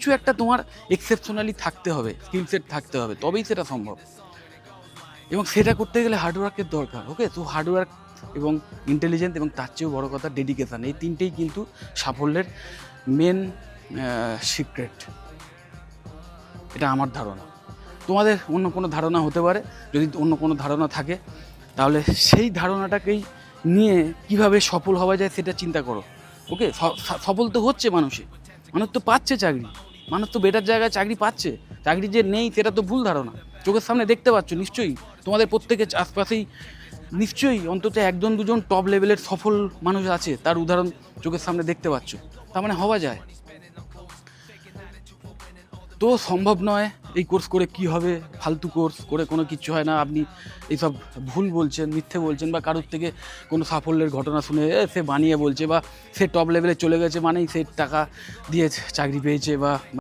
কিছু একটা তোমার এক্সেপশনালি থাকতে হবে, স্কিল সেট থাকতে হবে, তবেই সেটা সম্ভব। এবং সেটা করতে গেলে হার্ডওয়ার্কের দরকার। ওকে, তো হার্ডওয়ার্ক এবং ইন্টেলিজেন্স এবং তার চেয়েও বড়ো কথা ডেডিকেশান, এই তিনটেই কিন্তু সাফল্যের মেন সিক্রেট। এটা আমার ধারণা। তোমাদের অন্য কোনো ধারণা হতে পারে, যদি অন্য কোনো ধারণা থাকে তাহলে সেই ধারণাটাকেই নিয়ে কিভাবে সফল হওয়া যায় সেটা চিন্তা করো। ওকে, সফল তো হচ্ছে মানুষ তো পাচ্ছে চাকরি, মানুষ তো বেটার জায়গায় চাকরি পাচ্ছে। চাকরি যে নেই সেটা তো ভুল ধারণা, চোখের সামনে দেখতে পাচ্ছ নিশ্চয়ই, তোমাদের প্রত্যেকের আশপাশেই নিশ্চয়ই অন্তত একজন দুজন টপ লেভেলের সফল মানুষ আছে, তার উদাহরণ চোখের সামনে দেখতে পাচ্ছ। তার মানে হওয়া যায়। তো সম্ভব নয় এই কোর্স করে কি হবে, ফালতু কোর্স করে কোনো কিচ্ছু হয় না। আপনি এইসব ভুল বলছেন, মিথ্যে বলছেন, বা কারোর থেকে কোনো সাফল্যের ঘটনা শুনে সে বানিয়ে বলছে, বা সে টপ লেভেলে চলে গেছে মানেই সে টাকা দিয়ে চাকরি পেয়েছে বা